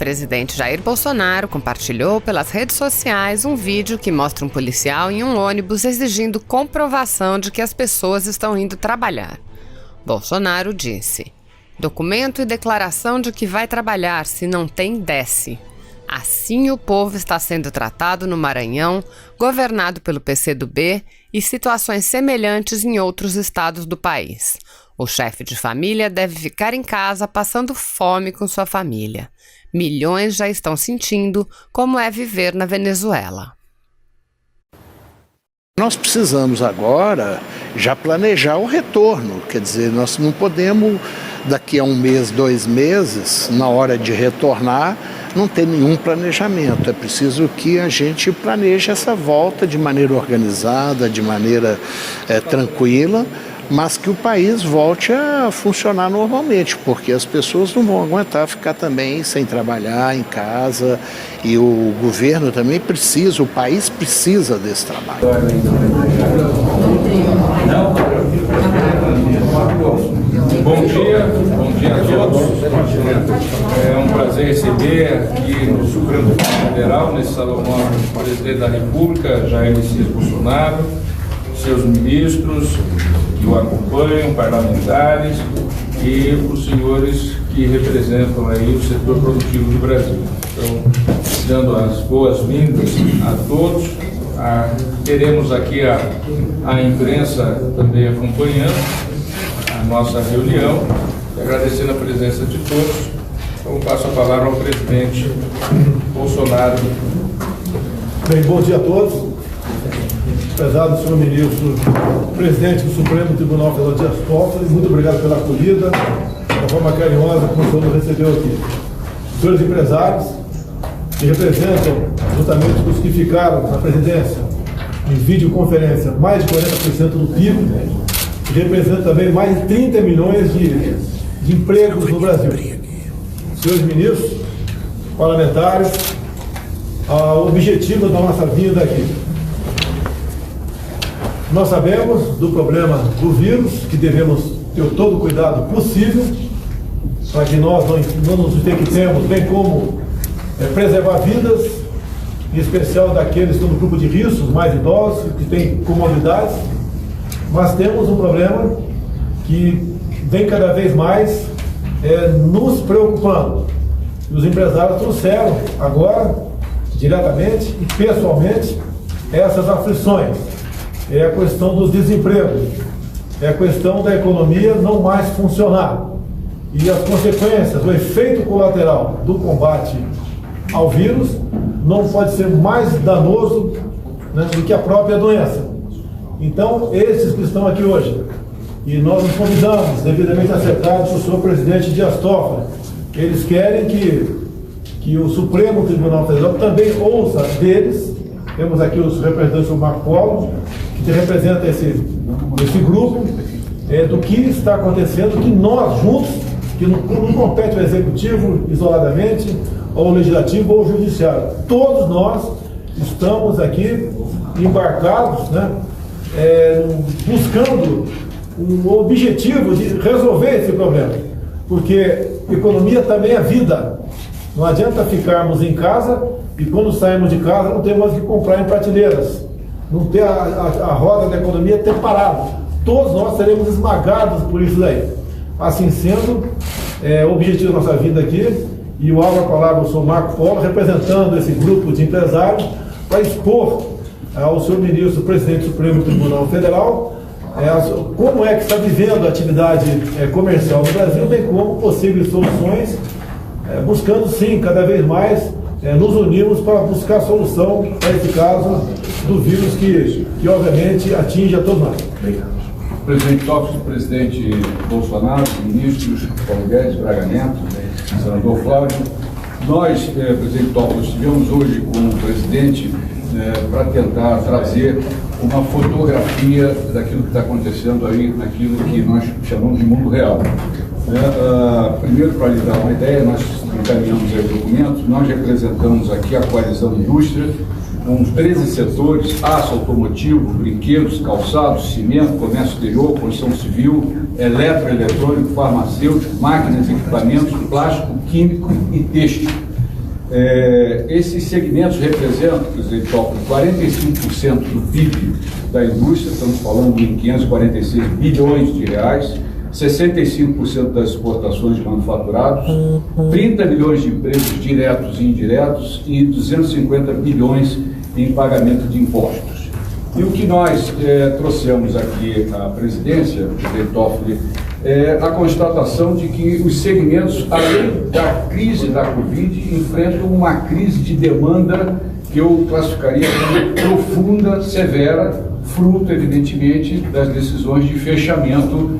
presidente Jair Bolsonaro compartilhou pelas redes sociais um vídeo que mostra um policial em um ônibus exigindo comprovação de que as pessoas estão indo trabalhar. Bolsonaro disse: "Documento e declaração de que vai trabalhar, se não tem, desce." Assim o povo está sendo tratado no Maranhão, governado pelo PCdoB, e situações semelhantes em outros estados do país. O chefe de família deve ficar em casa passando fome com sua família. Milhões já estão sentindo como é viver na Venezuela. Nós precisamos agora já planejar o retorno, quer dizer, nós não podemos daqui a 1 mês, 2 meses, na hora de retornar, não ter nenhum planejamento. É preciso que a gente planeje essa volta de maneira organizada, de maneira tranquila, mas que o país volte a funcionar normalmente, porque as pessoas não vão aguentar ficar também sem trabalhar em casa, e o governo também precisa, o país precisa desse trabalho. Bom dia a todos. É um prazer receber aqui no Supremo Tribunal Federal, nesse salão nobre, o presidente da República, Jair Messias Bolsonaro, seus ministros que o acompanham, parlamentares e os senhores que representam aí o setor produtivo do Brasil. Então, dando as boas-vindas a todos. Teremos aqui a imprensa também acompanhando a nossa reunião, agradecendo a presença de todos. Então, passo a palavra ao presidente Bolsonaro. Bem, bom dia a todos. Prezado senhor ministro, presidente do Supremo Tribunal Federal, Dias Toffoli, muito obrigado pela acolhida, da forma carinhosa como o senhor nos recebeu aqui. Senhores empresários, que representam, juntamente com os que ficaram na presidência, em videoconferência, mais de 40% do PIB, que representa também mais de 30 milhões de empregos no Brasil. Senhores ministros, parlamentares, o objetivo da nossa vinda aqui. Nós sabemos do problema do vírus, que devemos ter todo o cuidado possível para que nós não nos infectemos, bem como preservar vidas, em especial daqueles que estão no grupo de risco, os mais idosos, que têm comorbidades. Mas temos um problema que vem cada vez mais nos preocupando. E os empresários trouxeram agora, diretamente e pessoalmente, essas aflições. É a questão do desemprego, é a questão da economia não mais funcionar. E as consequências, o efeito colateral do combate ao vírus não pode ser mais danoso, né, do que a própria doença. Então, esses que estão aqui hoje, e nós nos convidamos, devidamente acertados, o senhor presidente Dias Toffoli, eles querem que o Supremo Tribunal Federal também ouça deles. Temos aqui os representantes do Marco Polo, que representa esse grupo, do que está acontecendo, que nós juntos, que não compete o Executivo isoladamente, ou o Legislativo ou o Judiciário, todos nós estamos aqui embarcados, né, buscando um objetivo de resolver esse problema, porque economia também é vida. Não adianta ficarmos em casa e quando saímos de casa não temos mais o que comprar em prateleiras, não ter a roda da economia ter parado. Todos nós seremos esmagados por isso daí. Assim sendo, o objetivo da nossa vida aqui, e eu abro a palavra ao senhor Marco Polo, representando esse grupo de empresários, para expor ao senhor ministro, presidente do Supremo Tribunal Federal, como é que está vivendo a atividade comercial no Brasil, bem como possíveis soluções, buscando sim, cada vez mais, nos unirmos para buscar solução para esse caso do vírus que obviamente atinge a todos nós. Obrigado. Presidente Toffoli, presidente Bolsonaro, ministros Paulo Guedes, Braga Neto, senador Flávio. Nós, presidente Toffoli, estivemos hoje com o presidente para tentar trazer uma fotografia daquilo que está acontecendo aí, naquilo que nós chamamos de mundo real. Primeiro, para lhe dar uma ideia, nós encaminhamos aí o documento, nós representamos aqui a coalizão indústria, com 13 setores: aço, automotivo, brinquedos, calçados, cimento, comércio exterior, construção civil, eletroeletrônico, farmacêutico, máquinas e equipamentos, plástico, químico e têxtil. Esses segmentos representam, presidente Toffoli, 45% do PIB da indústria, estamos falando em 546 bilhões de reais, 65% das exportações de manufaturados, 30 milhões de empregos diretos e indiretos e 250 bilhões em pagamento de impostos. E o que nós trouxemos aqui à presidência, presidente Toffoli, é a constatação de que os segmentos, além da crise da Covid, enfrentam uma crise de demanda que eu classificaria como profunda, severa, fruto, evidentemente, das decisões de fechamento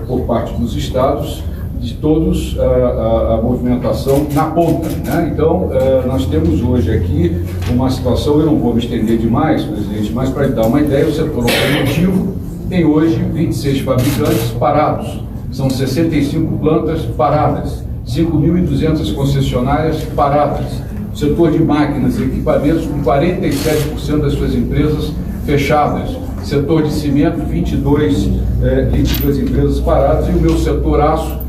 por parte dos estados, de todos a movimentação na ponta, né? Então, nós temos hoje aqui uma situação, eu não vou me estender demais, presidente, mas para lhe dar uma ideia, o setor automotivo tem hoje 26 fabricantes parados, são 65 plantas paradas, 5.200 concessionárias paradas, o setor de máquinas e equipamentos com 47% das suas empresas fechadas, setor de cimento, 22 empresas paradas, e o meu setor aço,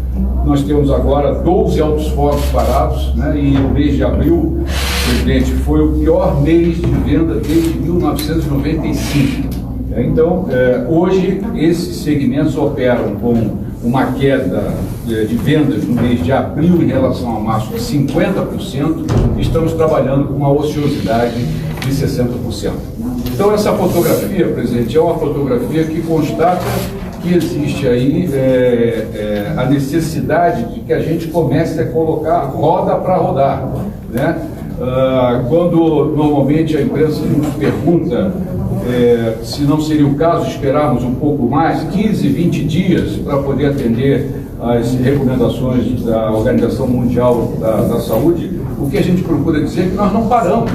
nós temos agora 12 altos fornos parados, né? E o mês de abril, presidente, foi o pior mês de venda desde 1995. Então, hoje, esses segmentos operam com uma queda de vendas no mês de abril em relação a março de 50%, estamos trabalhando com uma ociosidade de 60%. Então, essa fotografia, presidente, é uma fotografia que constata que existe aí a necessidade de que a gente comece a colocar roda para rodar, né? Quando normalmente a imprensa nos pergunta se não seria o caso esperarmos um pouco mais, 15, 20 dias, para poder atender às recomendações da Organização Mundial da Saúde, o que a gente procura dizer é que nós não paramos.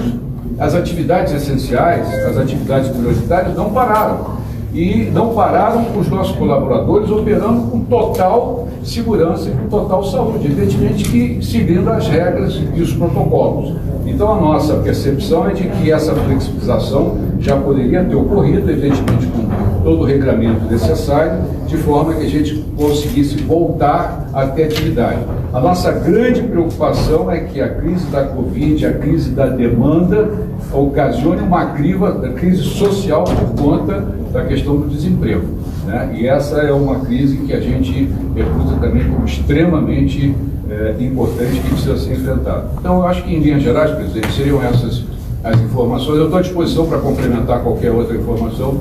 As atividades essenciais, as atividades prioritárias não pararam. E não pararam os nossos colaboradores operando com total segurança e com total saúde, evidentemente que seguindo as regras e os protocolos. Então a nossa percepção é de que essa flexibilização já poderia ter ocorrido, evidentemente com todo o regramento necessário, de forma que a gente conseguisse voltar a ter atividade. A nossa grande preocupação é que a crise da Covid, a crise da demanda, ocasione uma crise social por conta da questão do desemprego, né? E essa é uma crise que a gente reputa também como extremamente importante, que precisa ser enfrentada. Então, eu acho que, em linhas gerais, presidente, seriam essas as informações. Eu estou à disposição para complementar qualquer outra informação.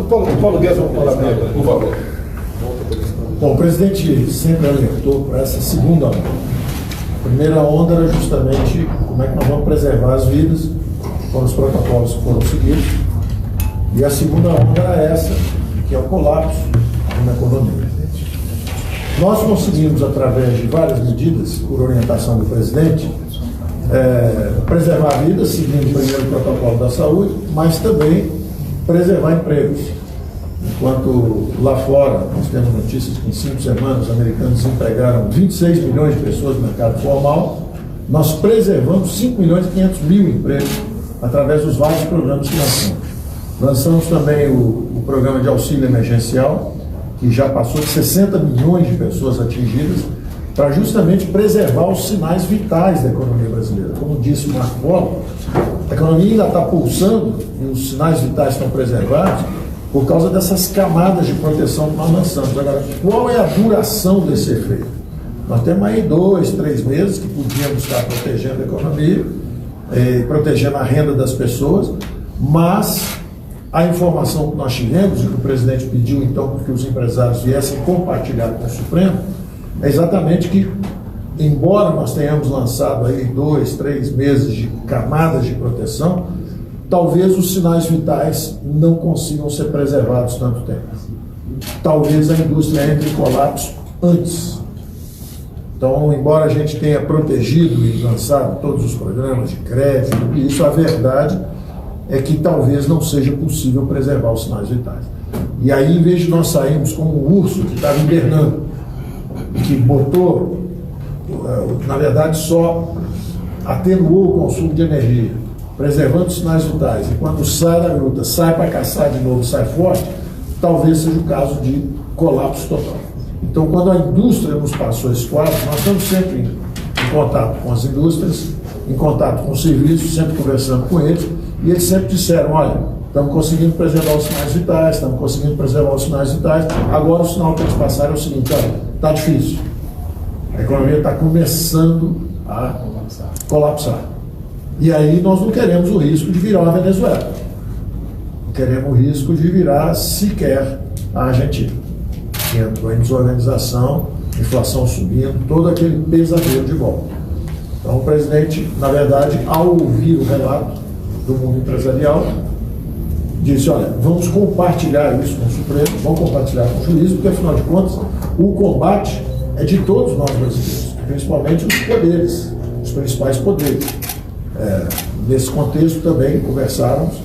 Paulo Guedes, vamos falar dele. Por favor. Bom, o presidente sempre alertou para essa segunda onda. A primeira onda era justamente como é que nós vamos preservar as vidas, com os protocolos que foram seguidos. E a segunda onda era essa, que é o colapso na economia. Nós conseguimos, através de várias medidas, por orientação do presidente, preservar vidas, seguindo primeiro o protocolo da saúde, mas também preservar empregos. Enquanto lá fora, nós temos notícias que em 5 semanas os americanos desempregaram 26 milhões de pessoas no mercado formal, nós preservamos 5 milhões e 500 mil empregos através dos vários programas que nós temos. Lançamos também o programa de auxílio emergencial, que já passou de 60 milhões de pessoas atingidas, para justamente preservar os sinais vitais da economia brasileira. Como disse o Marco Polo, a economia ainda está pulsando e os sinais vitais estão preservados por causa dessas camadas de proteção que nós lançamos. Agora, qual é a duração desse efeito? Nós temos aí 2, 3 meses que podíamos estar protegendo a economia, protegendo a renda das pessoas, mas a informação que nós tivemos, e que o presidente pediu então que os empresários viessem compartilhar com o Supremo, é exatamente que, embora nós tenhamos lançado aí 2, 3 meses de camadas de proteção, talvez os sinais vitais não consigam ser preservados tanto tempo. Talvez a indústria entre em colapso antes. Então, embora a gente tenha protegido e lançado todos os programas de crédito, isso, a verdade é que talvez não seja possível preservar os sinais vitais. E aí, em vez de nós sairmos como um urso que estava hibernando, que botou, na verdade, só atenuou o consumo de energia, preservando os sinais vitais, e quando sai da gruta, sai para caçar de novo, sai forte, talvez seja o caso de colapso total. Então, quando a indústria nos passou esse quadro, nós estamos sempre em contato com as indústrias, em contato com os serviços, sempre conversando com eles, e eles sempre disseram, olha, estamos conseguindo preservar os sinais vitais, agora o sinal que eles passaram é o seguinte, olha, está difícil. A economia está começando a colapsar. E aí nós não queremos o risco de virar uma Venezuela. Não queremos o risco de virar sequer a Argentina. Que entrou em desorganização, inflação subindo, todo aquele pesadelo de volta. Então o presidente, na verdade, ao ouvir o relato do mundo empresarial, disse, olha, vamos compartilhar isso com o Supremo, vamos compartilhar com o juízo, porque afinal de contas, o combate é de todos nós brasileiros, principalmente os poderes, os principais poderes. Nesse contexto também conversáramos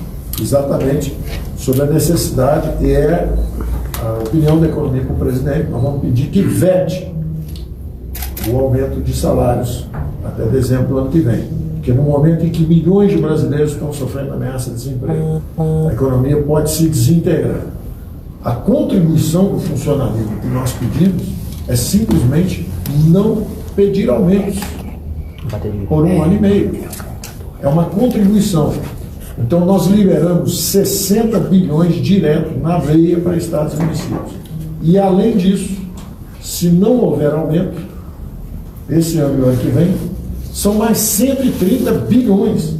exatamente sobre a necessidade, e é a opinião da economia com o presidente, nós vamos pedir que vete o aumento de salários até dezembro do ano que vem. Porque no momento em que milhões de brasileiros estão sofrendo ameaça de desemprego, a economia pode se desintegrar. A contribuição do funcionalismo que nós pedimos é simplesmente não pedir aumentos por 1 ano e meio. É uma contribuição. Então nós liberamos 60 bilhões direto na veia para estados e municípios. E além disso, se não houver aumento, esse ano e o ano que vem, são mais 130 bilhões.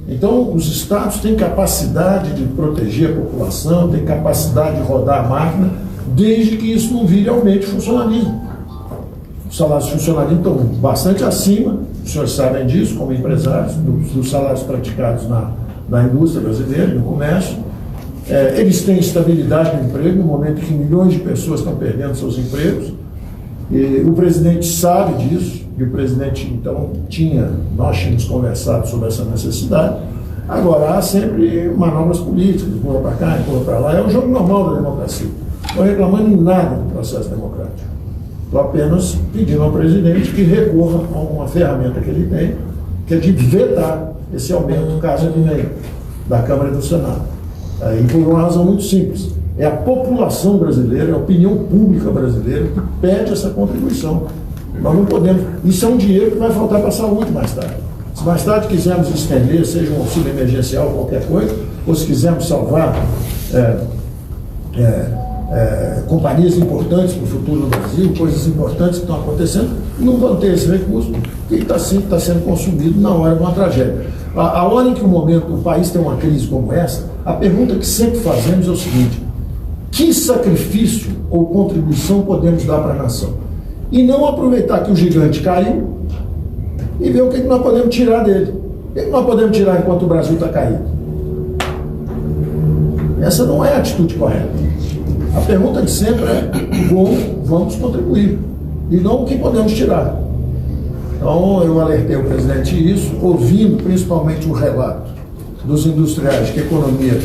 Então os estados têm capacidade de proteger a população, têm capacidade de rodar a máquina, desde que isso não vire aumento de funcionalismo. Os salários de funcionalismo estão bastante acima, os senhores sabem disso, como empresários, dos salários praticados na indústria brasileira, no comércio. Eles têm estabilidade no emprego, no momento que milhões de pessoas estão perdendo seus empregos. E o presidente sabe disso, e o presidente, então, nós tínhamos conversado sobre essa necessidade. Agora, há sempre manobras políticas, empurra para cá, empurra para lá, é o jogo normal da democracia. Não estou reclamando em nada do processo democrático. Estou apenas pedindo ao presidente que recorra a uma ferramenta que ele tem, que é de vetar esse aumento, caso ele venha, da Câmara e do Senado. E por uma razão muito simples. É a população brasileira, é a opinião pública brasileira que pede essa contribuição. Nós não podemos. Isso é um dinheiro que vai faltar para a saúde mais tarde. Se mais tarde quisermos estender, seja um auxílio emergencial, qualquer coisa, ou se quisermos salvar companhias importantes para o futuro do Brasil, coisas importantes que estão acontecendo, não vão ter esse recurso, que está sendo consumido na hora de uma tragédia. A hora em que o país tem uma crise como essa, a pergunta que sempre fazemos é o seguinte: que sacrifício ou contribuição podemos dar para a nação? E não aproveitar que o gigante caiu e ver o que nós podemos tirar dele. O que nós podemos tirar enquanto o Brasil está caído? Essa não é a atitude correta. A pergunta de sempre é como vamos contribuir e não o que podemos tirar. Então eu alertei o presidente isso, ouvindo principalmente o relato dos industriais que a economia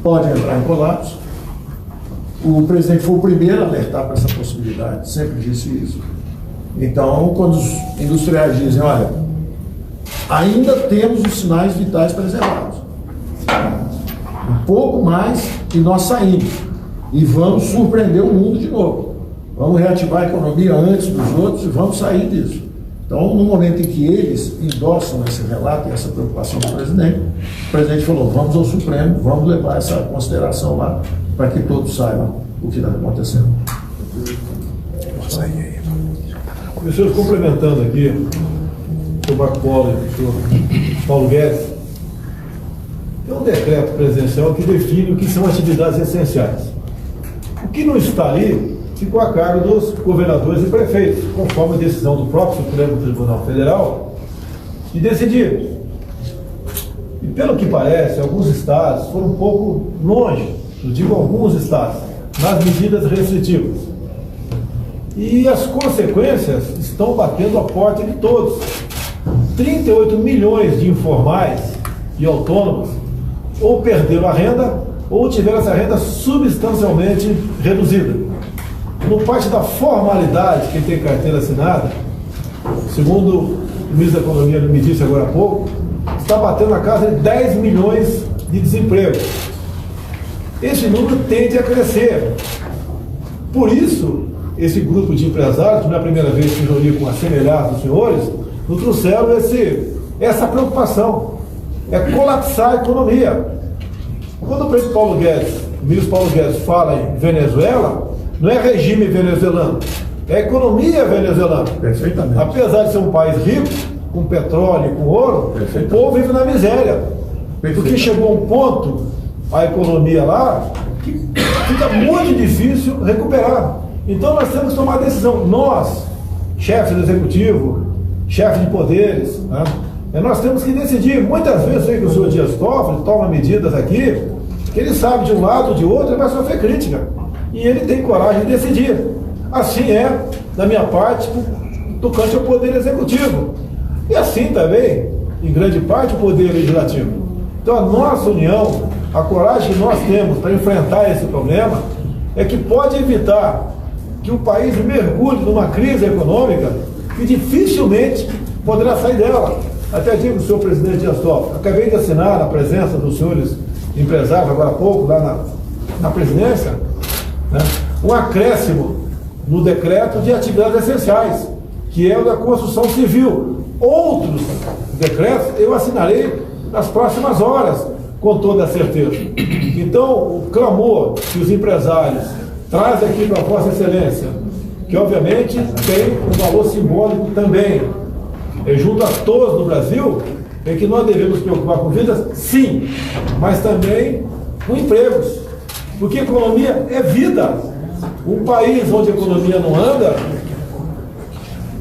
pode entrar em colapso. O presidente foi o primeiro a alertar para essa possibilidade, sempre disse isso. Então, quando os industriais dizem, olha, ainda temos os sinais vitais preservados, um pouco mais e nós saímos, e vamos surpreender o mundo de novo. Vamos reativar a economia antes dos outros e vamos sair disso. Então, no momento em que eles endossam esse relato e essa preocupação do presidente, o presidente falou, vamos ao Supremo, vamos levar essa consideração lá, para que todos saibam o que está acontecendo. Professor, complementando aqui o senhor Marco Polo e o senhor Paulo Guedes, tem um decreto presidencial que define o que são atividades essenciais. O que não está ali ficou a cargo dos governadores e prefeitos, conforme a decisão do próprio Supremo Tribunal Federal, de decidir. E pelo que parece, alguns estados foram um pouco longe, eu digo alguns estados, nas medidas restritivas. E as consequências estão batendo a porta de todos. 38 milhões de informais e autônomos ou perderam a renda ou tiveram essa renda substancialmente reduzida. No parte da formalidade, quem tem carteira assinada, segundo o ministro da Economia me disse agora há pouco, está batendo na casa de 10 milhões de desemprego. Esse número tende a crescer. Por isso, esse grupo de empresários, não é a primeira vez que eu reuni com a semelhança dos senhores, nos trouxeram essa preocupação, é colapsar a economia. Quando o presidente Paulo Guedes, o ministro Paulo Guedes fala em Venezuela, não é regime venezuelano, é economia venezuelana. Perfeitamente. Apesar de ser um país rico, com petróleo e com ouro, o povo vive na miséria. Porque chegou um ponto, a economia lá, que fica muito difícil recuperar. Então nós temos que tomar a decisão. Nós, chefes do executivo, chefes de poderes, né? Nós temos que decidir. Muitas vezes eu sei que o senhor Dias Toffoli toma medidas aqui, que ele sabe de um lado ou de outro, ele vai sofrer crítica. E ele tem coragem de decidir. Assim é, da minha parte, tocante ao poder executivo. E assim também, em grande parte, o poder legislativo. Então a nossa união, a coragem que nós temos para enfrentar esse problema, é que pode evitar que o país mergulhe numa crise econômica que dificilmente poderá sair dela. Até digo ao senhor presidente Dias Toffoli, acabei de assinar, na presença dos senhores empresários, agora há pouco, lá na presidência, né, um acréscimo no decreto de atividades essenciais, que é o da construção civil. Outros decretos eu assinarei nas próximas horas, com toda a certeza. Então, o clamor que os empresários trazem aqui para a Vossa Excelência, que obviamente tem um valor simbólico também, junto a todos no Brasil, é que nós devemos preocupar com vidas, sim, mas também com empregos, porque economia é vida. Um país onde a economia não anda,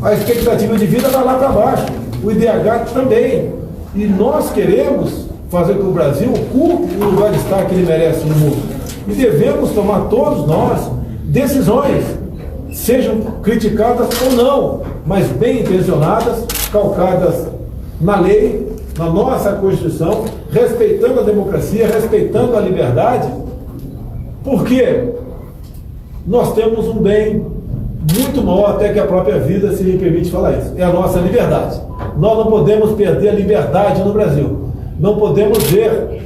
a expectativa de vida vai lá para baixo, o IDH também, e nós queremos fazer com que o Brasil ocupe o lugar de estar que ele merece no mundo, e devemos tomar todos nós decisões, sejam criticadas ou não, mas bem intencionadas, calcadas na lei, na nossa Constituição, respeitando a democracia, respeitando a liberdade, porque nós temos um bem muito maior até que a própria vida, se me permite falar isso, é a nossa liberdade. Nós não podemos perder a liberdade no Brasil, não podemos ver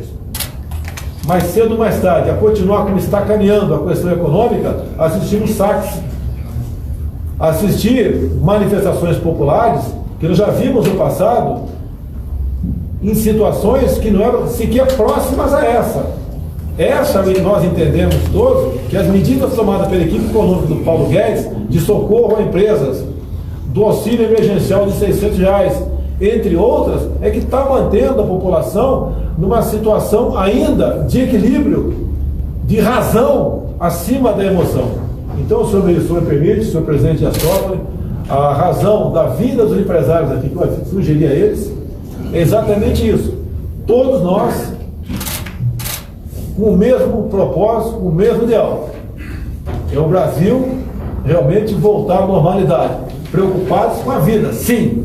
mais cedo ou mais tarde, a continuar como está caminhando a questão econômica, assistir um saques, assistir manifestações populares, que nós já vimos no passado, em situações que não eram sequer próximas a essa. Nós entendemos todos que as medidas tomadas pela equipe econômica do Paulo Guedes, de socorro a empresas, do auxílio emergencial de R$600, entre outras, é que está mantendo a população numa situação ainda de equilíbrio, de razão acima da emoção. Então, se o senhor me permite, senhor presidente Dias Toffoli, a razão da vinda dos empresários aqui, que eu sugeri a eles, é exatamente isso. Todos nós, com o mesmo propósito, com o mesmo ideal. É o Brasil realmente voltar à normalidade. Preocupados com a vida, sim.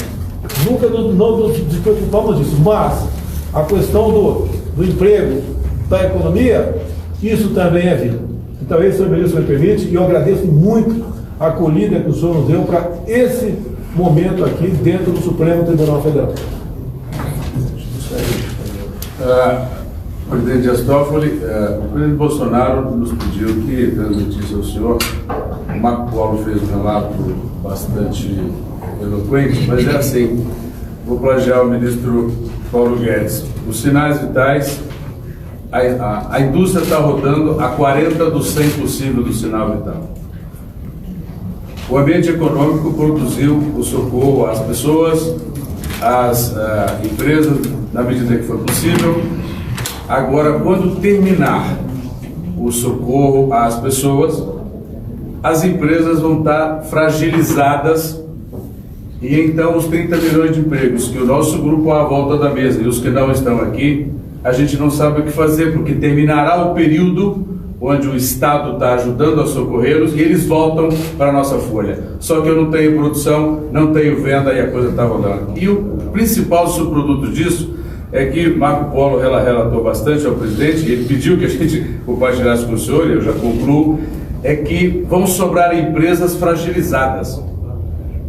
Nunca não nos preocupamos disso, mas a questão do emprego, da economia, isso também é vida. Então, esse, senhor ministro, me permite, e eu agradeço muito a acolhida que o senhor nos deu para esse momento aqui dentro do Supremo Tribunal Federal. Presidente Dias Toffoli, o presidente Bolsonaro nos pediu que transmitisse ao senhor. O Marco Polo fez um relato bastante eloquente, mas é assim, vou plagiar o ministro Paulo Guedes. Os sinais vitais, a indústria está rodando a 40 do 100 possível do sinal vital. O ambiente econômico produziu o socorro às pessoas, às empresas, na medida que for possível. Agora, quando terminar o socorro às pessoas, as empresas vão estar fragilizadas e então os 30 milhões de empregos que o nosso grupo à volta da mesa e os que não estão aqui, a gente não sabe o que fazer, porque terminará o período onde o Estado está ajudando a socorrê-los e eles voltam para a nossa folha. Só que eu não tenho produção, não tenho venda e a coisa está rodando. E o principal subproduto disso é que Marco Polo relatou bastante ao presidente, e ele pediu que a gente compartilhasse com o senhor, e eu já concluo, é que vão sobrar empresas fragilizadas,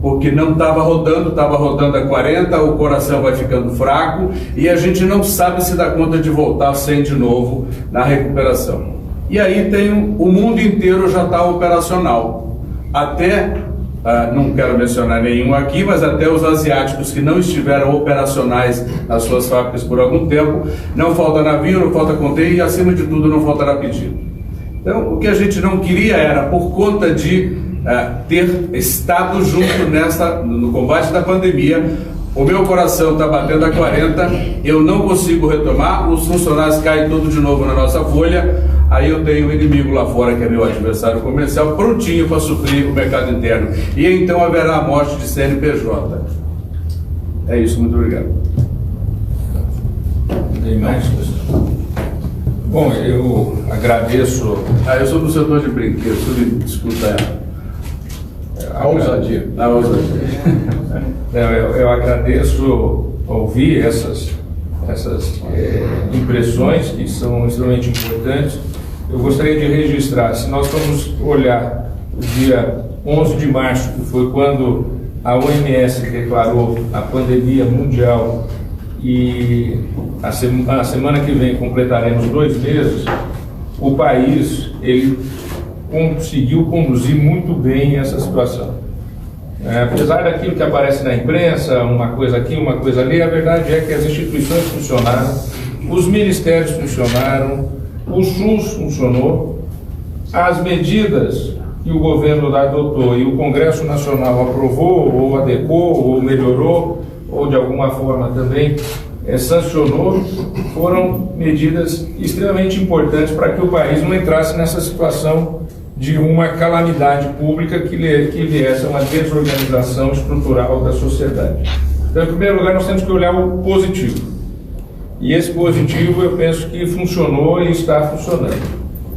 porque não estava rodando a 40, o coração vai ficando fraco, e a gente não sabe se dá conta de voltar sem de novo na recuperação. E aí tem o mundo inteiro já está operacional, até não quero mencionar nenhum aqui, mas até os asiáticos que não estiveram operacionais nas suas fábricas por algum tempo, não falta navio, não falta container e, acima de tudo, não faltará pedido. Então, o que a gente não queria era, por conta de ter estado junto no combate da pandemia, o meu coração está batendo a 40, eu não consigo retomar, os funcionários caem tudo de novo na nossa folha, aí eu tenho um inimigo lá fora, que é meu adversário comercial, prontinho para suprir o mercado interno. E então haverá a morte de CNPJ. É isso, muito obrigado. Tem mais, pessoal? Bom, eu agradeço... Eu sou do setor de brinquedos, desculpa a ousadia. A ousadia. Eu agradeço ouvir essas impressões que são extremamente importantes. Eu gostaria de registrar, se nós formos olhar o dia 11 de março, que foi quando a OMS declarou a pandemia mundial, e a semana que vem completaremos 2 meses, o país ele conseguiu conduzir muito bem essa situação. Apesar daquilo que aparece na imprensa, uma coisa aqui, uma coisa ali, a verdade é que as instituições funcionaram, os ministérios funcionaram, o SUS funcionou, as medidas que o governo adotou e o Congresso Nacional aprovou, ou adequou, ou melhorou, ou de alguma forma também sancionou, foram medidas extremamente importantes para que o país não entrasse nessa situação de uma calamidade pública que viesse a uma desorganização estrutural da sociedade. Então, em primeiro lugar, nós temos que olhar o positivo. E esse positivo, eu penso que funcionou e está funcionando.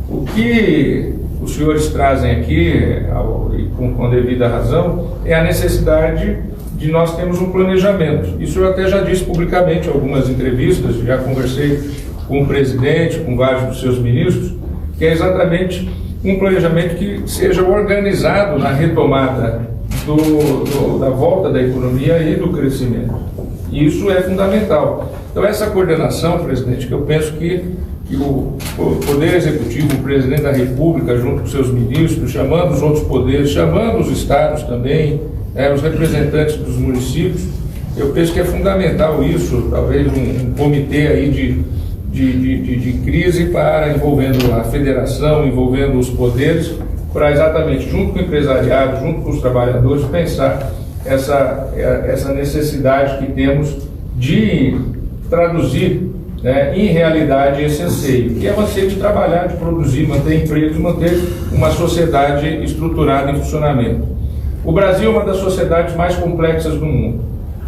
O que os senhores trazem aqui, e com devida razão, é a necessidade de nós termos um planejamento. Isso eu até já disse publicamente em algumas entrevistas, já conversei com o presidente, com vários dos seus ministros, que é exatamente um planejamento que seja organizado na retomada da volta da economia e do crescimento. E isso é fundamental. Então, essa coordenação, presidente, que eu penso que o Poder Executivo, o Presidente da República, junto com seus ministros, chamando os outros poderes, chamando os estados também, os representantes dos municípios, eu penso que é fundamental isso, talvez um comitê aí de crise envolvendo a federação, envolvendo os poderes, para exatamente, junto com o empresariado, junto com os trabalhadores, pensar essa necessidade que temos de traduzir em realidade esse anseio, que é o anseio de trabalhar, de produzir, manter empregos, manter uma sociedade estruturada em funcionamento. O Brasil é uma das sociedades mais complexas do mundo.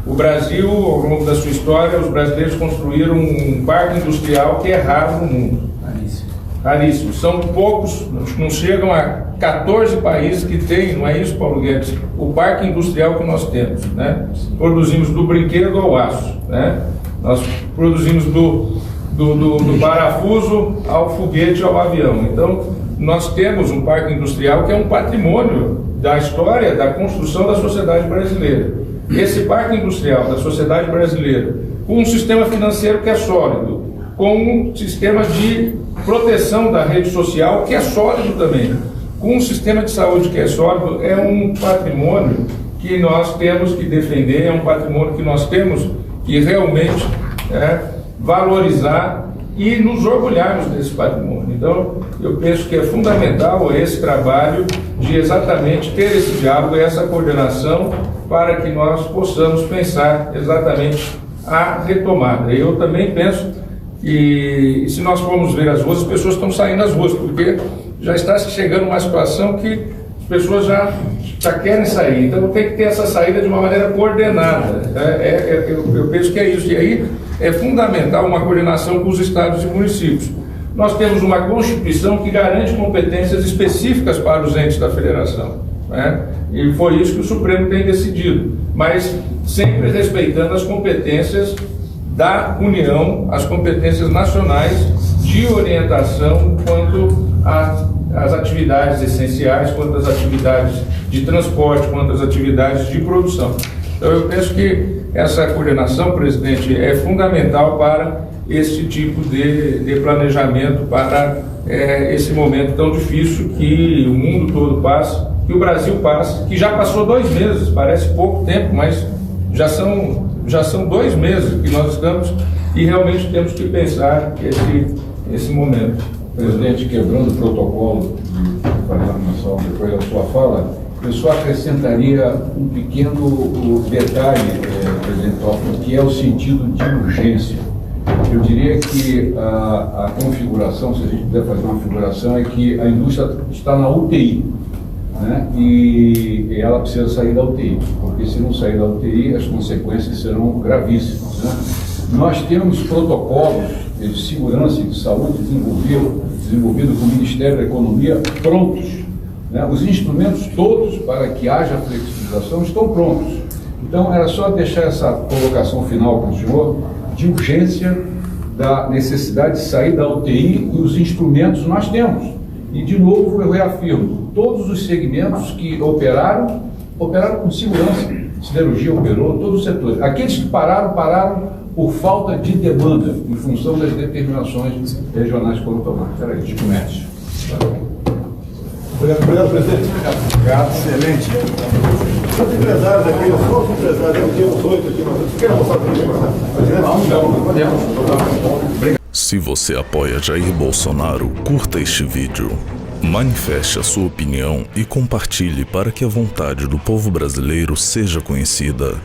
O Brasil, ao longo da sua história, os brasileiros construíram um parque industrial que é raro no mundo. Raríssimo. Raríssimo. São poucos, não chegam a 14 países que têm, não é isso, Paulo Guedes? O parque industrial que nós temos, né? Produzimos do brinquedo ao aço, né? Nós produzimos do parafuso ao foguete, ao avião. Então, nós temos um parque industrial que é um patrimônio da história da construção da sociedade brasileira. Esse parque industrial da sociedade brasileira, com um sistema financeiro que é sólido, com um sistema de proteção da rede social que é sólido também, com um sistema de saúde que é sólido, é um patrimônio que nós temos que defender, é um patrimônio que nós temos que realmente valorizar e nos orgulharmos desse patrimônio. Então, eu penso que é fundamental esse trabalho de exatamente ter esse diálogo e essa coordenação para que nós possamos pensar exatamente a retomada. Eu também penso que, se nós formos ver as ruas, as pessoas estão saindo das ruas, porque já está chegando uma situação que as pessoas já querem sair. Então, tem que ter essa saída de uma maneira coordenada. Eu penso que é isso. E aí é fundamental uma coordenação com os estados e municípios. Nós temos uma Constituição que garante competências específicas para os entes da federação, né? E foi isso que o Supremo tem decidido, mas sempre respeitando as competências da União, as competências nacionais de orientação quanto às atividades essenciais, quanto às atividades de transporte, quanto às atividades de produção. Então, eu penso que essa coordenação, presidente, é fundamental para esse tipo de planejamento, para esse momento tão difícil que o mundo todo passa que o Brasil passa, que já passou 2 meses, parece pouco tempo, mas já são 2 meses que nós estamos e realmente temos que pensar esse momento. Presidente, quebrando o protocolo de programação depois da sua fala, eu só acrescentaria um pequeno detalhe, presidente Toffoli, que é o sentido de urgência. Eu diria que a configuração, se a gente puder fazer uma configuração, é que a indústria está na UTI, né? E ela precisa sair da UTI, porque se não sair da UTI, as consequências serão gravíssimas, né? Nós temos protocolos de segurança e de saúde desenvolvido com o Ministério da Economia prontos, né? Os instrumentos todos para que haja flexibilização estão prontos. Então, era só deixar essa colocação final com o senhor de urgência da necessidade de sair da UTI e os instrumentos nós temos. E, de novo, eu reafirmo, todos os segmentos que operaram com segurança. Siderurgia operou, todos os setores. Aqueles que pararam por falta de demanda, em função das determinações regionais que foram tomadas. Era isso, comércio. Obrigado, presidente. Obrigado, excelente. Os empresários aqui, só os empresários, temos 8 aqui, mas querem mostrar para mim? Se você apoia Jair Bolsonaro, curta este vídeo, manifeste a sua opinião e compartilhe para que a vontade do povo brasileiro seja conhecida.